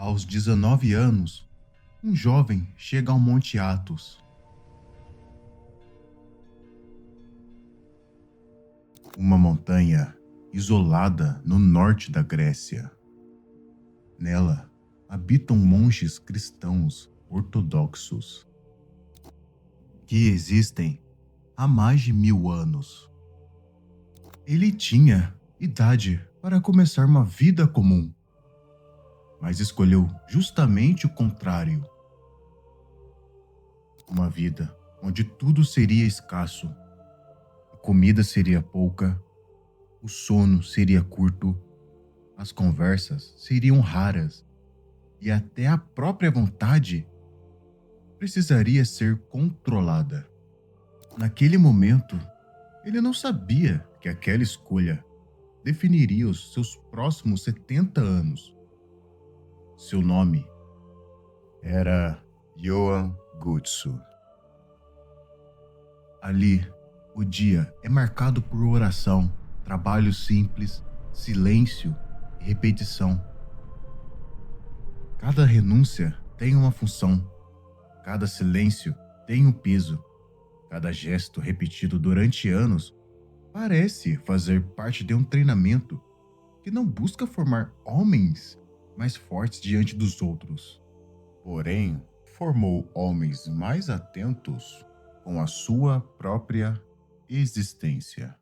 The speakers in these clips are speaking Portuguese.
Aos 19 anos, um jovem chega ao Monte Athos, uma montanha isolada no norte da Grécia. Nela habitam monges cristãos ortodoxos que existem há mais de 1000 anos. Ele tinha idade para começar uma vida comum, mas escolheu justamente o contrário. Uma vida onde tudo seria escasso, a comida seria pouca, o sono seria curto, as conversas seriam raras e até a própria vontade precisaria ser controlada. Naquele momento, ele não sabia que aquela escolha definiria os seus próximos 70 anos. Seu nome era Johann Gutsu. Ali, o dia é marcado por oração, trabalho simples, silêncio e repetição. Cada renúncia tem uma função, cada silêncio tem um peso, cada gesto repetido durante anos parece fazer parte de um treinamento que não busca formar homens mais fortes diante dos outros. Porém, formou homens mais atentos com a sua própria existência.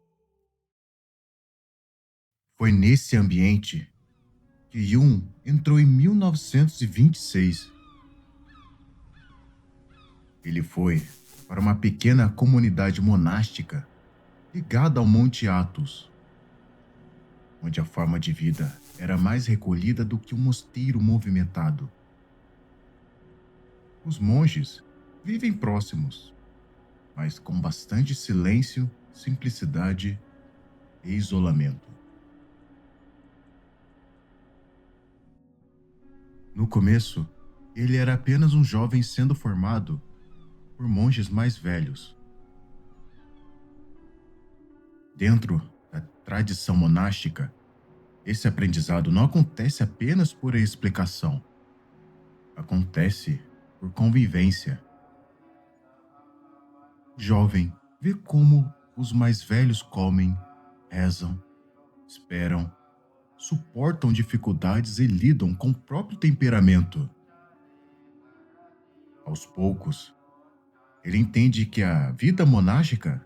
Foi nesse ambiente que Jung entrou em 1926. Ele foi para uma pequena comunidade monástica ligada ao Monte Athos, onde a forma de vida era mais recolhida do que um mosteiro movimentado. Os monges vivem próximos, mas com bastante silêncio, simplicidade e isolamento. No começo, ele era apenas um jovem sendo formado por monges mais velhos. Dentro da tradição monástica, esse aprendizado não acontece apenas por explicação, acontece por convivência. O jovem vê como os mais velhos comem, rezam, esperam, suportam dificuldades e lidam com o próprio temperamento. Aos poucos, ele entende que a vida monástica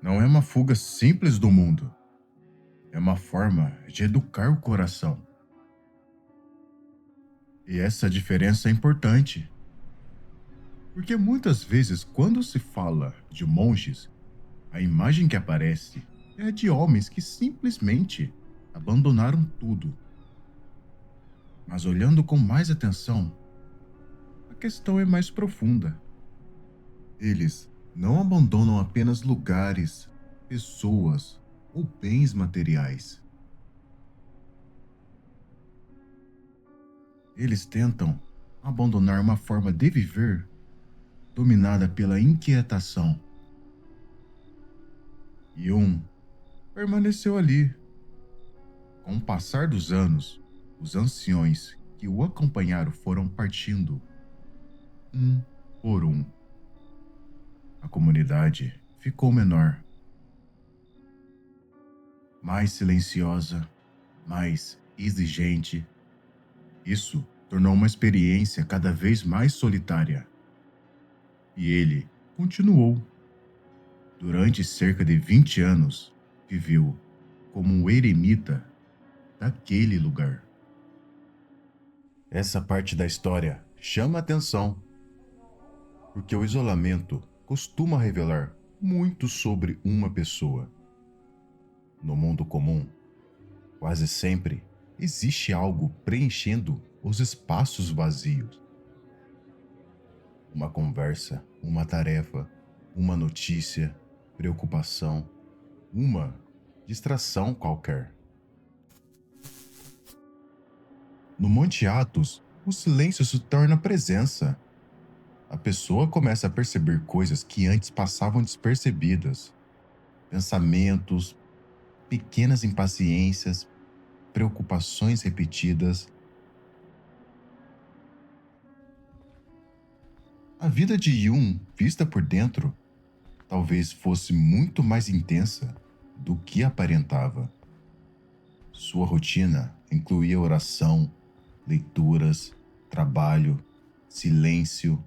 não é uma fuga simples do mundo, é uma forma de educar o coração. E essa diferença é importante, porque muitas vezes, quando se fala de monges, a imagem que aparece é a de homens que simplesmente abandonaram tudo. Mas olhando com mais atenção, a questão é mais profunda. Eles não abandonam apenas lugares, pessoas ou bens materiais. Eles tentam abandonar uma forma de viver dominada pela inquietação. E um permaneceu ali. Com o passar dos anos, os anciões que o acompanharam foram partindo, um por um. A comunidade ficou menor, mais silenciosa, mais exigente. Isso tornou uma experiência cada vez mais solitária. E ele continuou. Durante cerca de 20 anos, viveu como um eremita daquele lugar. Essa parte da história chama a atenção, porque o isolamento costuma revelar muito sobre uma pessoa. No mundo comum, quase sempre existe algo preenchendo os espaços vazios. Uma conversa, uma tarefa, uma notícia, preocupação, uma distração qualquer. No Monte Athos, o silêncio se torna presença. A pessoa começa a perceber coisas que antes passavam despercebidas. Pensamentos, pequenas impaciências, preocupações repetidas. A vida de Yun, vista por dentro, talvez fosse muito mais intensa do que aparentava. Sua rotina incluía oração, leituras, trabalho, silêncio.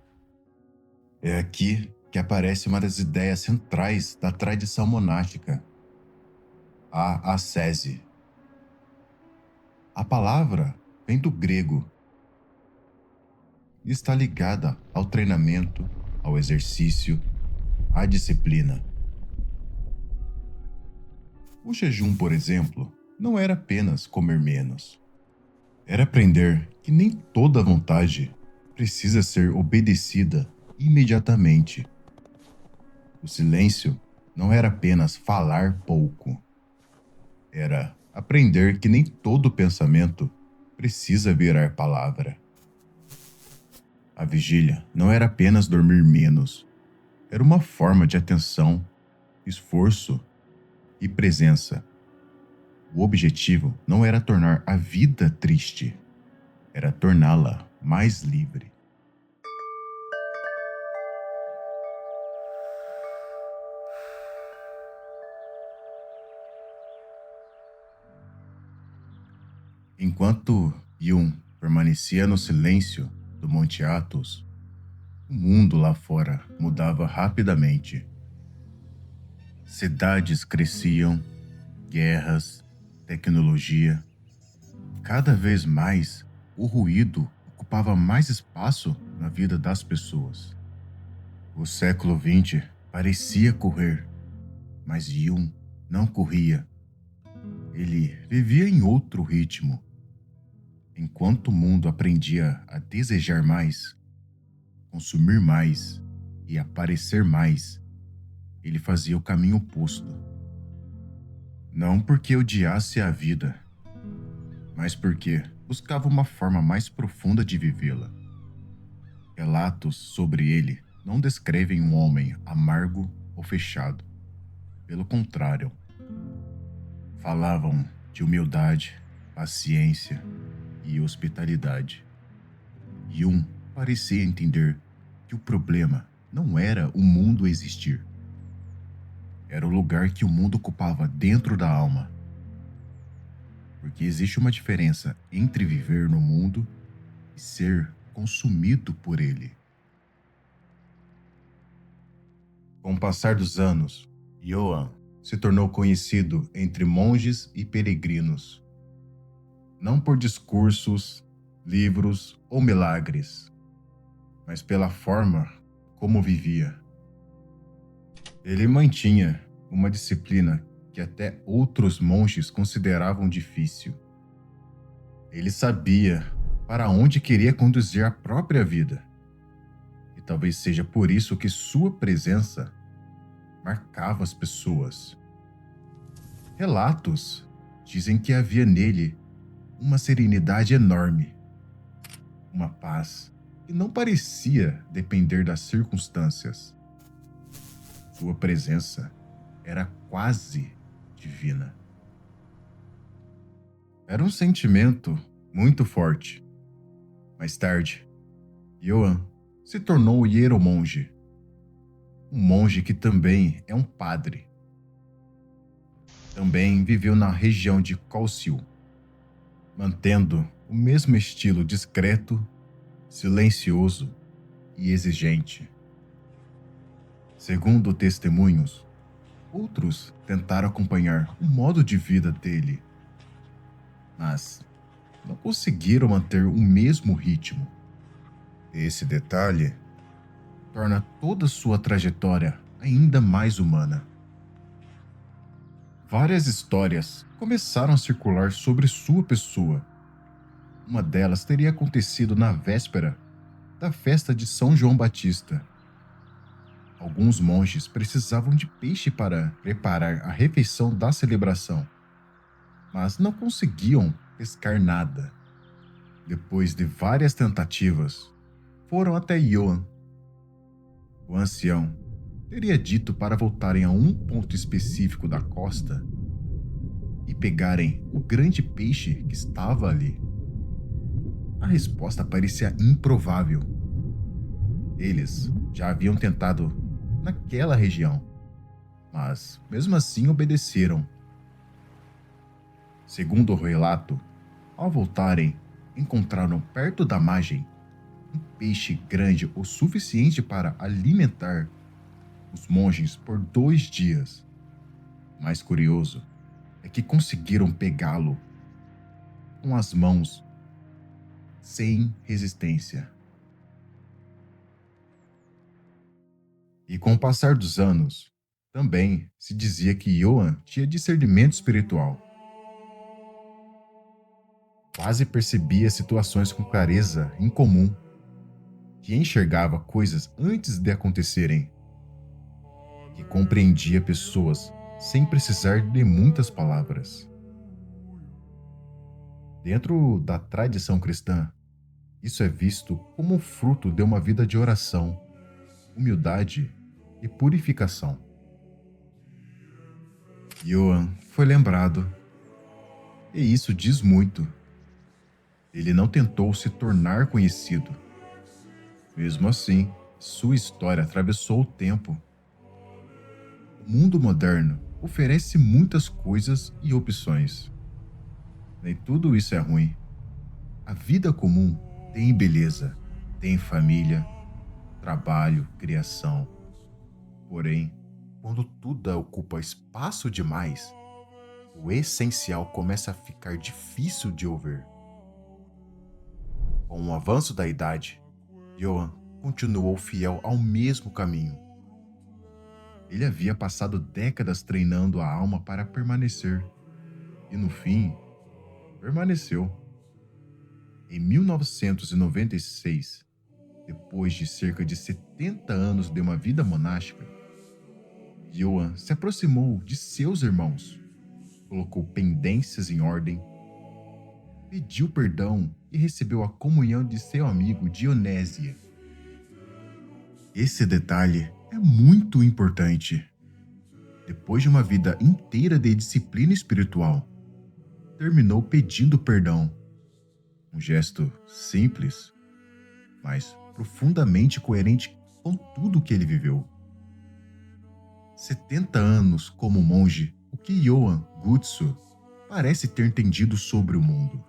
É aqui que aparece uma das ideias centrais da tradição monástica, a ascese. A palavra vem do grego e está ligada ao treinamento, ao exercício, à disciplina. O jejum, por exemplo, não era apenas comer menos. Era aprender que nem toda vontade precisa ser obedecida imediatamente. O silêncio não era apenas falar pouco. Era aprender que nem todo pensamento precisa virar palavra. A vigília não era apenas dormir menos. Era uma forma de atenção, esforço e presença. O objetivo não era tornar a vida triste, era torná-la mais livre. Enquanto Yun permanecia no silêncio do Monte Athos, o mundo lá fora mudava rapidamente. Cidades cresciam, guerras, tecnologia. Cada vez mais, o ruído ocupava mais espaço na vida das pessoas. O século XX parecia correr, mas Yun não corria. Ele vivia em outro ritmo. Enquanto o mundo aprendia a desejar mais, consumir mais e aparecer mais, ele fazia o caminho oposto. Não porque odiasse a vida, mas porque buscava uma forma mais profunda de vivê-la. Relatos sobre ele não descrevem um homem amargo ou fechado. Pelo contrário, falavam de humildade, paciência e hospitalidade. Yun parecia entender que o problema não era o mundo existir. Era o lugar que o mundo ocupava dentro da alma. Porque existe uma diferença entre viver no mundo e ser consumido por ele. Com o passar dos anos, Yuan se tornou conhecido entre monges e peregrinos. Não por discursos, livros ou milagres, mas pela forma como vivia. Ele mantinha uma disciplina que até outros monges consideravam difícil. Ele sabia para onde queria conduzir a própria vida. E talvez seja por isso que sua presença marcava as pessoas. Relatos dizem que havia nele uma serenidade enorme, uma paz que não parecia depender das circunstâncias. Sua presença era quase divina. Era um sentimento muito forte. Mais tarde, Yuan se tornou hieromonge, um monge que também é um padre. Também viveu na região de Kaohsiung, mantendo o mesmo estilo discreto, silencioso e exigente. Segundo testemunhos, outros tentaram acompanhar o modo de vida dele, mas não conseguiram manter o mesmo ritmo. Esse detalhe torna toda sua trajetória ainda mais humana. Várias histórias começaram a circular sobre sua pessoa. Uma delas teria acontecido na véspera da festa de São João Batista. Alguns monges precisavam de peixe para preparar a refeição da celebração, mas não conseguiam pescar nada. Depois de várias tentativas, foram até Yuan. O ancião teria dito para voltarem a um ponto específico da costa e pegarem o grande peixe que estava ali. A resposta parecia improvável. Eles já haviam tentado naquela região, mas mesmo assim obedeceram. Segundo o relato, ao voltarem, encontraram perto da margem um peixe grande o suficiente para alimentar os monges por 2 dias. O mais curioso é que conseguiram pegá-lo com as mãos sem resistência. E com o passar dos anos, também se dizia que Johann tinha discernimento espiritual. Quase percebia situações com clareza incomum, que enxergava coisas antes de acontecerem, que compreendia pessoas sem precisar de muitas palavras. Dentro da tradição cristã, isso é visto como o fruto de uma vida de oração, humildade e purificação. Johann foi lembrado, e isso diz muito. Ele não tentou se tornar conhecido. Mesmo assim, sua história atravessou o tempo. O mundo moderno oferece muitas coisas e opções. Nem tudo isso é ruim. A vida comum tem beleza, tem família, trabalho, criação. Porém, quando tudo ocupa espaço demais, o essencial começa a ficar difícil de ouvir. Com o avanço da idade, Johann continuou fiel ao mesmo caminho. Ele havia passado décadas treinando a alma para permanecer, e no fim, permaneceu. Em 1996, depois de cerca de 70 anos de uma vida monástica, Johann se aproximou de seus irmãos, colocou pendências em ordem, pediu perdão e recebeu a comunhão de seu amigo Dionésia. Esse detalhe é muito importante. Depois de uma vida inteira de disciplina espiritual, terminou pedindo perdão. Um gesto simples, mas profundamente coerente com tudo que ele viveu. 70 anos como monge, o que Johann Gutsu parece ter entendido sobre o mundo.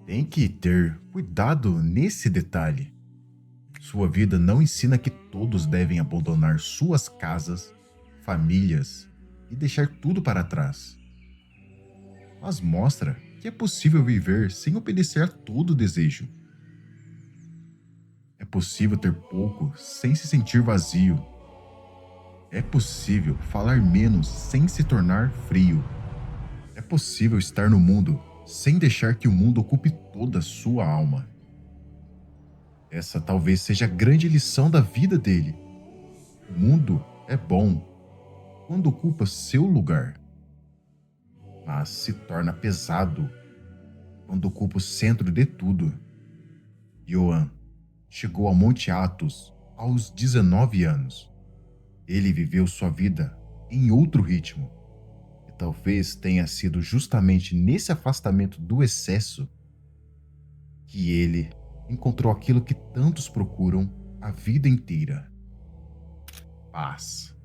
Tem que ter cuidado nesse detalhe. Sua vida não ensina que todos devem abandonar suas casas, famílias e deixar tudo para trás. Mas mostra que é possível viver sem obedecer a todo desejo. É possível ter pouco sem se sentir vazio. É possível falar menos sem se tornar frio. É possível estar no mundo sem deixar que o mundo ocupe toda a sua alma. Essa talvez seja a grande lição da vida dele. O mundo é bom quando ocupa seu lugar, mas se torna pesado quando ocupa o centro de tudo. Johann chegou ao Monte Athos aos 19 anos. Ele viveu sua vida em outro ritmo. E talvez tenha sido justamente nesse afastamento do excesso que ele encontrou aquilo que tantos procuram a vida inteira: paz.